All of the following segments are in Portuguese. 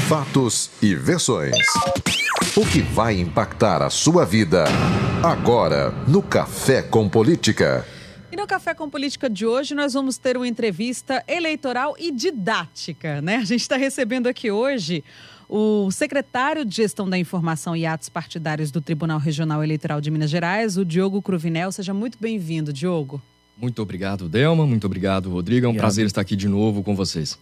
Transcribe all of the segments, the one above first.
Fatos e versões. O que vai impactar a sua vida agora no Café com Política. E no Café com Política de hoje nós vamos ter uma entrevista eleitoral e didática, né? A gente está recebendo aqui hoje o secretário de Gestão da Informação e Atos Partidários do Tribunal Regional Eleitoral de Minas Gerais, o Diogo Cruvinel. Seja muito bem-vindo, Diogo. Muito obrigado, Delma. Muito obrigado, Rodrigo. É um prazer estar aqui de novo com vocês.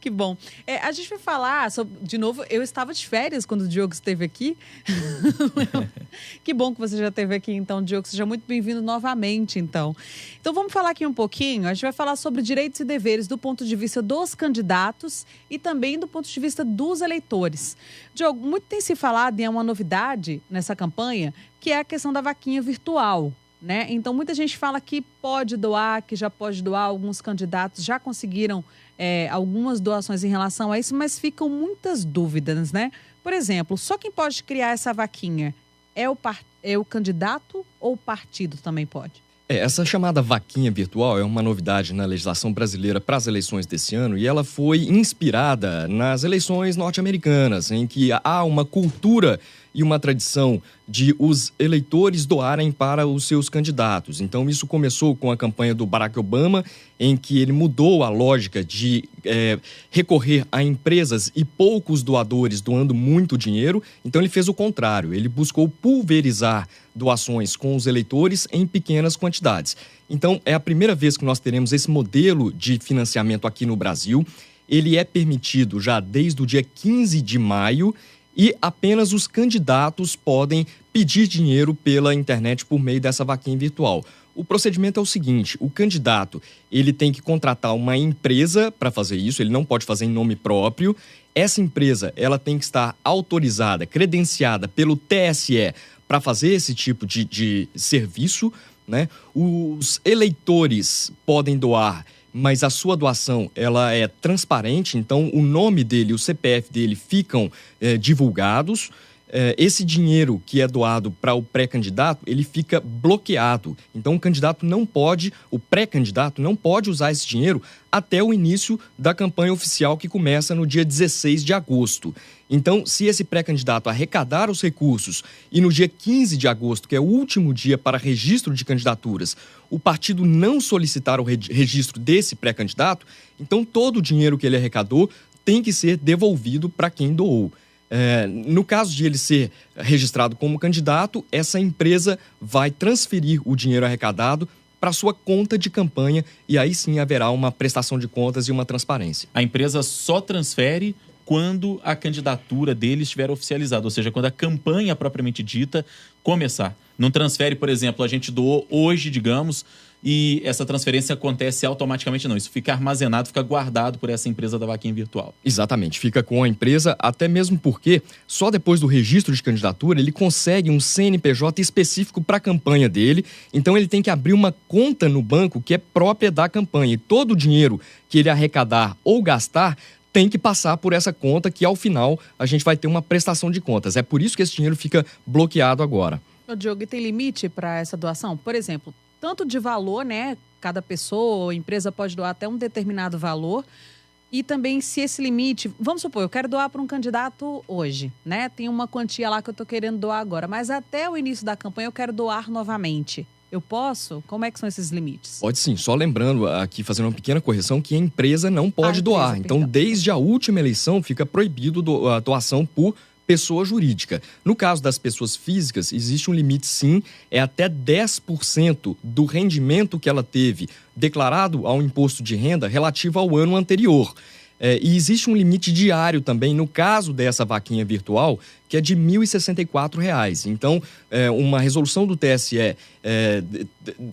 Que bom. A gente vai falar sobre, de novo, eu estava de férias quando o Diogo esteve aqui. Que bom que você já esteve aqui, então, Diogo. Seja muito bem-vindo novamente, então. Então, vamos falar aqui um pouquinho. A gente vai falar sobre direitos e deveres do ponto de vista dos candidatos e também do ponto de vista dos eleitores. Diogo, muito tem se falado, e é uma novidade nessa campanha, que é a questão da vaquinha virtual, né? Então, muita gente fala que pode doar, que já pode doar. Alguns candidatos já conseguiram algumas doações em relação a isso, mas ficam muitas dúvidas, né? Por exemplo, só quem pode criar essa vaquinha é o candidato ou o partido também pode? Essa chamada vaquinha virtual é uma novidade na legislação brasileira para as eleições desse ano e ela foi inspirada nas eleições norte-americanas, em que há uma cultura e uma tradição de os eleitores doarem para os seus candidatos. Então, isso começou com a campanha do Barack Obama, em que ele mudou a lógica de recorrer a empresas e poucos doadores doando muito dinheiro. Então, ele fez o contrário. Ele buscou pulverizar doações com os eleitores em pequenas quantidades. Então, é a primeira vez que nós teremos esse modelo de financiamento aqui no Brasil. Ele é permitido já desde o dia 15 de maio e apenas os candidatos podem pedir dinheiro pela internet por meio dessa vaquinha virtual. O procedimento é o seguinte: o candidato ele tem que contratar uma empresa para fazer isso, ele não pode fazer em nome próprio. Essa empresa ela tem que estar autorizada, credenciada pelo TSE para fazer esse tipo de serviço, né? Os eleitores podem doar, mas a sua doação ela é transparente, então o nome dele, o CPF dele ficam divulgados. Esse dinheiro que é doado para o pré-candidato, ele fica bloqueado. Então o pré-candidato não pode usar esse dinheiro até o início da campanha oficial, que começa no dia 16 de agosto. Então, se esse pré-candidato arrecadar os recursos e no dia 15 de agosto, que é o último dia para registro de candidaturas, o partido não solicitar o registro desse pré-candidato, então todo o dinheiro que ele arrecadou tem que ser devolvido para quem doou. No caso de ele ser registrado como candidato, essa empresa vai transferir o dinheiro arrecadado para sua conta de campanha e aí sim haverá uma prestação de contas e uma transparência. A empresa só transfere quando a candidatura dele estiver oficializada, ou seja, quando a campanha propriamente dita começar. Não transfere, por exemplo, a gente doou hoje, digamos, e essa transferência acontece automaticamente, não. Isso fica armazenado, fica guardado por essa empresa da vaquinha virtual. Exatamente, fica com a empresa, até mesmo porque só depois do registro de candidatura ele consegue um CNPJ específico para a campanha dele. Então ele tem que abrir uma conta no banco que é própria da campanha. E todo o dinheiro que ele arrecadar ou gastar tem que passar por essa conta, que ao final a gente vai ter uma prestação de contas. É por isso que esse dinheiro fica bloqueado agora. Ô, Diogo, e tem limite para essa doação? Por exemplo, tanto de valor, né? Cada pessoa ou empresa pode doar até um determinado valor. E também se esse limite... Vamos supor, eu quero doar para um candidato hoje, né? Tem uma quantia lá que eu estou querendo doar agora. Mas até o início da campanha eu quero doar novamente. Eu posso? Como é que são esses limites? Pode sim, só lembrando aqui, fazendo uma pequena correção, que a empresa não pode doar. Então, desde a última eleição, fica proibido a doação por pessoa jurídica. No caso das pessoas físicas, existe um limite sim, é até 10% do rendimento que ela teve declarado ao imposto de renda relativo ao ano anterior. E existe um limite diário também, no caso dessa vaquinha virtual, que é de R$ 1.064. Então, uma resolução do TSE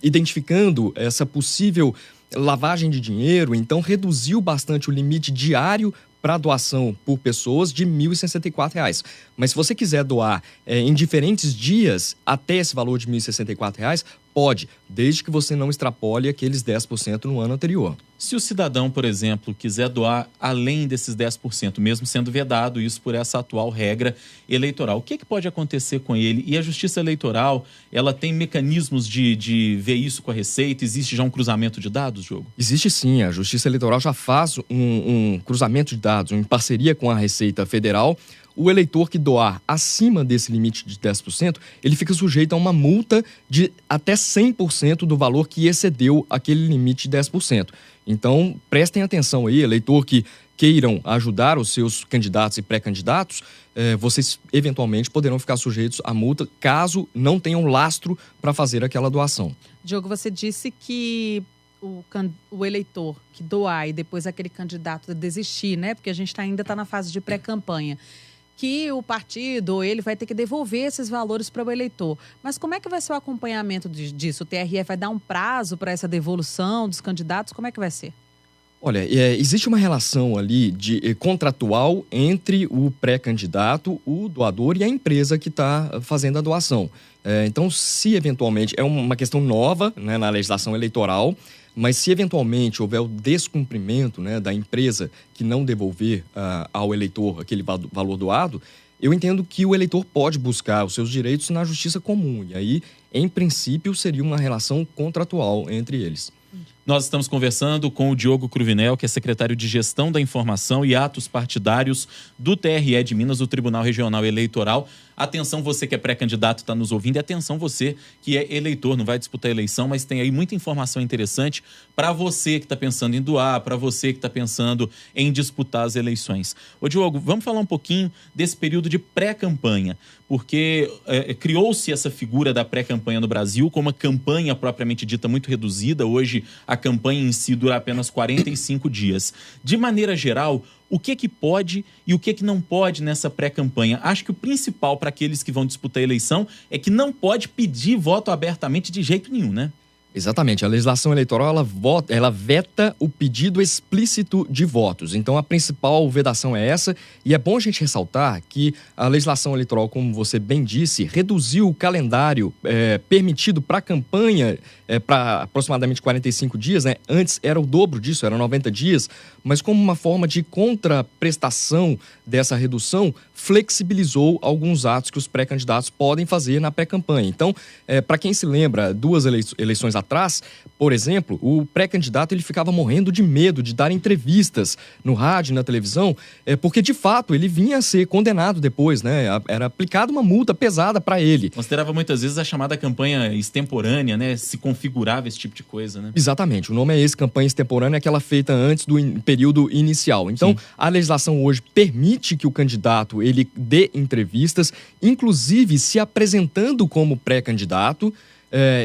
identificando essa possível lavagem de dinheiro, então reduziu bastante o limite diário para doação por pessoas de R$ 1.064. Mas se você quiser doar em diferentes dias até esse valor de R$ 1.064, Pode, desde que você não extrapole aqueles 10% no ano anterior. Se o cidadão, por exemplo, quiser doar além desses 10%, mesmo sendo vedado isso por essa atual regra eleitoral, o que pode acontecer com ele? E a Justiça Eleitoral, ela tem mecanismos de ver isso com a Receita? Existe já um cruzamento de dados, Diogo? Existe sim, a Justiça Eleitoral já faz um cruzamento de dados em parceria com a Receita Federal. O eleitor que doar acima desse limite de 10%, ele fica sujeito a uma multa de até 100% do valor que excedeu aquele limite de 10%. Então, prestem atenção aí, eleitor que queiram ajudar os seus candidatos e pré-candidatos, vocês eventualmente poderão ficar sujeitos à multa caso não tenham lastro para fazer aquela doação. Diogo, você disse que o eleitor que doar e depois aquele candidato desistir, né? Porque a gente ainda está na fase de pré-campanha, que o partido ou ele vai ter que devolver esses valores para o eleitor. Mas como é que vai ser o acompanhamento disso? O TRE vai dar um prazo para essa devolução dos candidatos? Como é que vai ser? Olha, existe uma relação ali contratual entre o pré-candidato, o doador e a empresa que está fazendo a doação. Então, se eventualmente é uma questão nova, né, na legislação eleitoral, mas se eventualmente houver o descumprimento, né, da empresa que não devolver ao eleitor aquele valor doado, eu entendo que o eleitor pode buscar os seus direitos na justiça comum. E aí, em princípio, seria uma relação contratual entre eles. Nós estamos conversando com o Diogo Cruvinel, que é secretário de Gestão da Informação e Atos Partidários do TRE de Minas, do Tribunal Regional Eleitoral. Atenção, você que é pré-candidato, está nos ouvindo, e atenção você que é eleitor, não vai disputar a eleição, mas tem aí muita informação interessante para você que está pensando em doar, para você que está pensando em disputar as eleições. Ô Diogo, vamos falar um pouquinho desse período de pré-campanha, porque criou-se essa figura da pré-campanha no Brasil com uma campanha propriamente dita muito reduzida. Hoje a campanha em si dura apenas 45 dias. De maneira geral, o que pode e o que não pode nessa pré-campanha? Acho que o principal para aqueles que vão disputar a eleição é que não pode pedir voto abertamente de jeito nenhum, né? Exatamente. A legislação eleitoral, ela veta o pedido explícito de votos. Então, a principal vedação é essa. E é bom a gente ressaltar que a legislação eleitoral, como você bem disse, reduziu o calendário permitido para a campanha para aproximadamente 45 dias, né? Antes era o dobro disso, era 90 dias. Mas como uma forma de contraprestação dessa redução, flexibilizou alguns atos que os pré-candidatos podem fazer na pré-campanha. Então, para quem se lembra, 2 eleições atrás, por exemplo, o pré-candidato ele ficava morrendo de medo de dar entrevistas no rádio e na televisão, porque de fato ele vinha a ser condenado depois, né? Era aplicada uma multa pesada para ele. Considerava muitas vezes a chamada campanha extemporânea, né? Se configurava esse tipo de coisa, né? Exatamente, o nome é esse, campanha extemporânea, aquela feita antes do período inicial. Então, sim, a legislação hoje permite que o candidato ele dê entrevistas, inclusive se apresentando como pré-candidato.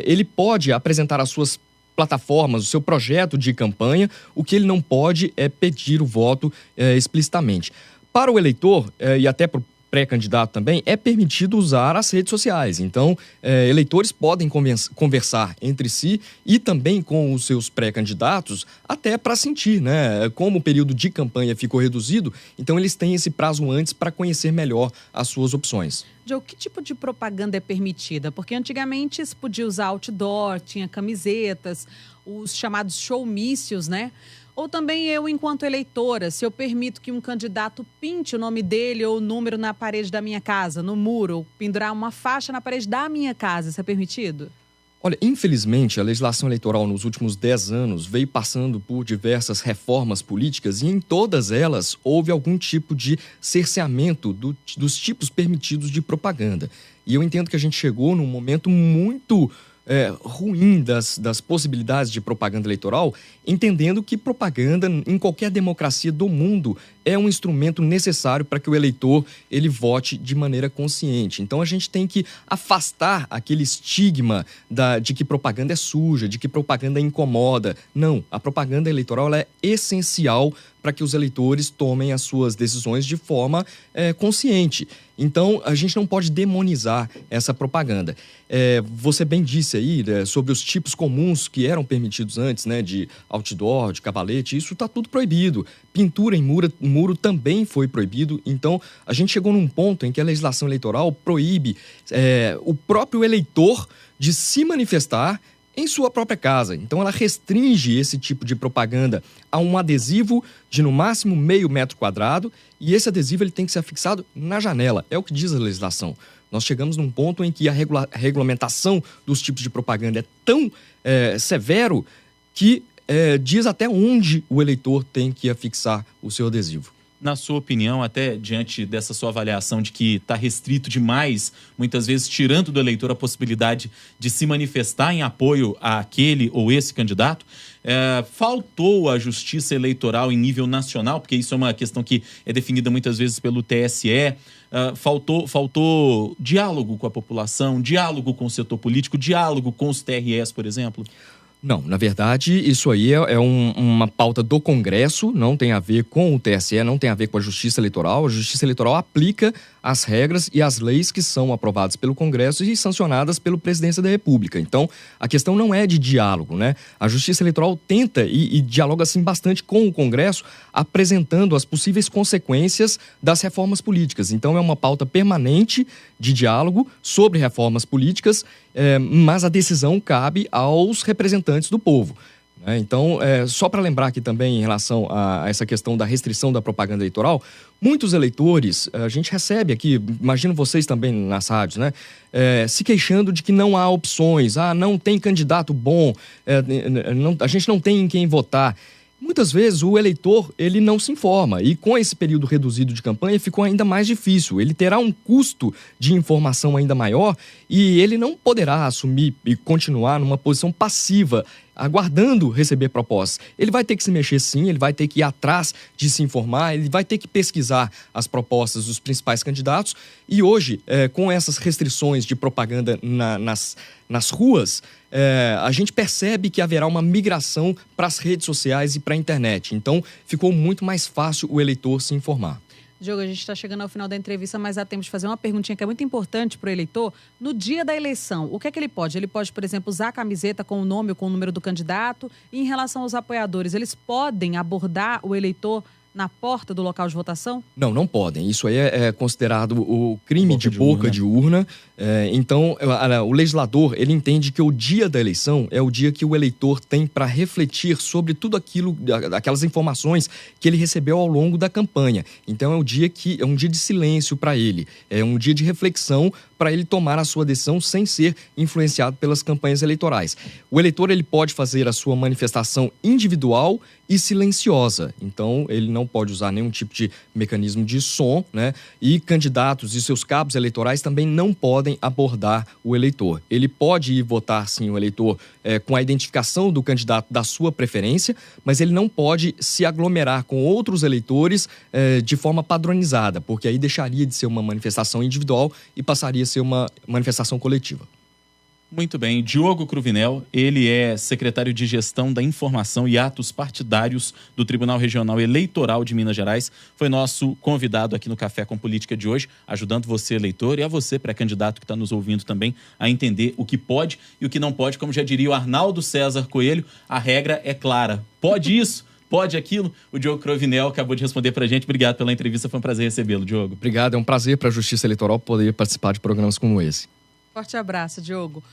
Ele pode apresentar as suas plataformas, o seu projeto de campanha. O que ele não pode é pedir o voto explicitamente. Para o eleitor e até para o pré-candidato também, é permitido usar as redes sociais. Então, eleitores podem conversar entre si e também com os seus pré-candidatos, até para sentir, né? Como o período de campanha ficou reduzido, então eles têm esse prazo antes para conhecer melhor as suas opções. Diogo, que tipo de propaganda é permitida? Porque antigamente se podia usar outdoor, tinha camisetas, os chamados showmícios, né? Ou também eu, enquanto eleitora, se eu permito que um candidato pinte o nome dele ou o número na parede da minha casa, no muro, ou pendurar uma faixa na parede da minha casa, isso é permitido? Olha, infelizmente, a legislação eleitoral nos últimos 10 anos veio passando por diversas reformas políticas e em todas elas houve algum tipo de cerceamento dos tipos permitidos de propaganda. E eu entendo que a gente chegou num momento muito ruim das possibilidades de propaganda eleitoral, entendendo que propaganda em qualquer democracia do mundo é um instrumento necessário para que o eleitor ele vote de maneira consciente. Então a gente tem que afastar aquele estigma de que propaganda é suja, de que propaganda incomoda. Não, a propaganda eleitoral ela é essencial para que os eleitores tomem as suas decisões de forma consciente. Então, a gente não pode demonizar essa propaganda. Você bem disse aí, né, sobre os tipos comuns que eram permitidos antes, né, de outdoor, de cavalete, isso está tudo proibido. Pintura em muro também foi proibido. Então, a gente chegou num ponto em que a legislação eleitoral proíbe o próprio eleitor de se manifestar em sua própria casa. Então, ela restringe esse tipo de propaganda a um adesivo de, no máximo, meio metro quadrado, e esse adesivo ele tem que ser afixado na janela. É o que diz a legislação. Nós chegamos num ponto em que a regulamentação dos tipos de propaganda é tão severo que diz até onde o eleitor tem que afixar o seu adesivo. Na sua opinião, até diante dessa sua avaliação de que está restrito demais, muitas vezes tirando do eleitor a possibilidade de se manifestar em apoio àquele ou esse candidato, faltou a justiça eleitoral em nível nacional, porque isso é uma questão que é definida muitas vezes pelo TSE, faltou diálogo com a população, diálogo com o setor político, diálogo com os TREs, por exemplo? Não, na verdade, isso aí é uma pauta do Congresso, não tem a ver com o TSE, não tem a ver com a Justiça Eleitoral. A Justiça Eleitoral aplica as regras e as leis que são aprovadas pelo Congresso e sancionadas pela Presidência da República. Então, a questão não é de diálogo, né? A Justiça Eleitoral tenta e dialoga, assim, bastante com o Congresso, apresentando as possíveis consequências das reformas políticas. Então, é uma pauta permanente de diálogo sobre reformas políticas, mas a decisão cabe aos representantes do povo. Então, só para lembrar aqui também em relação a essa questão da restrição da propaganda eleitoral, muitos eleitores, a gente recebe aqui, imagino vocês também nas rádios, né, se queixando de que não há opções, não tem candidato bom, a gente não tem em quem votar. Muitas vezes o eleitor ele não se informa e com esse período reduzido de campanha ficou ainda mais difícil. Ele terá um custo de informação ainda maior e ele não poderá assumir e continuar numa posição passiva, aguardando receber propostas. Ele vai ter que se mexer sim, ele vai ter que ir atrás de se informar, ele vai ter que pesquisar as propostas dos principais candidatos e hoje, com essas restrições de propaganda nas ruas, a gente percebe que haverá uma migração para as redes sociais e para a internet. Então, ficou muito mais fácil o eleitor se informar. Diogo, a gente está chegando ao final da entrevista, mas há tempo de fazer uma perguntinha que é muito importante para o eleitor. No dia da eleição, o que é que ele pode? Ele pode, por exemplo, usar a camiseta com o nome ou com o número do candidato. E em relação aos apoiadores, eles podem abordar o eleitor na porta do local de votação? Não, não podem. Isso aí é considerado o crime de boca de urna. Então, o legislador, ele entende que o dia da eleição é o dia que o eleitor tem para refletir sobre tudo aquilo, aquelas informações que ele recebeu ao longo da campanha. Então, é um dia de silêncio para ele. É um dia de reflexão para ele tomar a sua decisão sem ser influenciado pelas campanhas eleitorais. O eleitor, ele pode fazer a sua manifestação individual e silenciosa. Então, ele não pode usar nenhum tipo de mecanismo de som, né? E candidatos e seus cabos eleitorais também não podem abordar o eleitor. Ele pode ir votar, sim, o eleitor com a identificação do candidato da sua preferência, mas ele não pode se aglomerar com outros eleitores de forma padronizada, porque aí deixaria de ser uma manifestação individual e passaria a ser uma manifestação coletiva. Muito bem. Diogo Cruvinel, ele é secretário de Gestão da Informação e Atos Partidários do Tribunal Regional Eleitoral de Minas Gerais. Foi nosso convidado aqui no Café com Política de hoje, ajudando você, eleitor, e a você, pré-candidato que está nos ouvindo também, a entender o que pode e o que não pode. Como já diria o Arnaldo César Coelho, a regra é clara. Pode isso? Pode aquilo? O Diogo Cruvinel acabou de responder pra gente. Obrigado pela entrevista, foi um prazer recebê-lo, Diogo. Obrigado, é um prazer para a Justiça Eleitoral poder participar de programas como esse. Forte abraço, Diogo.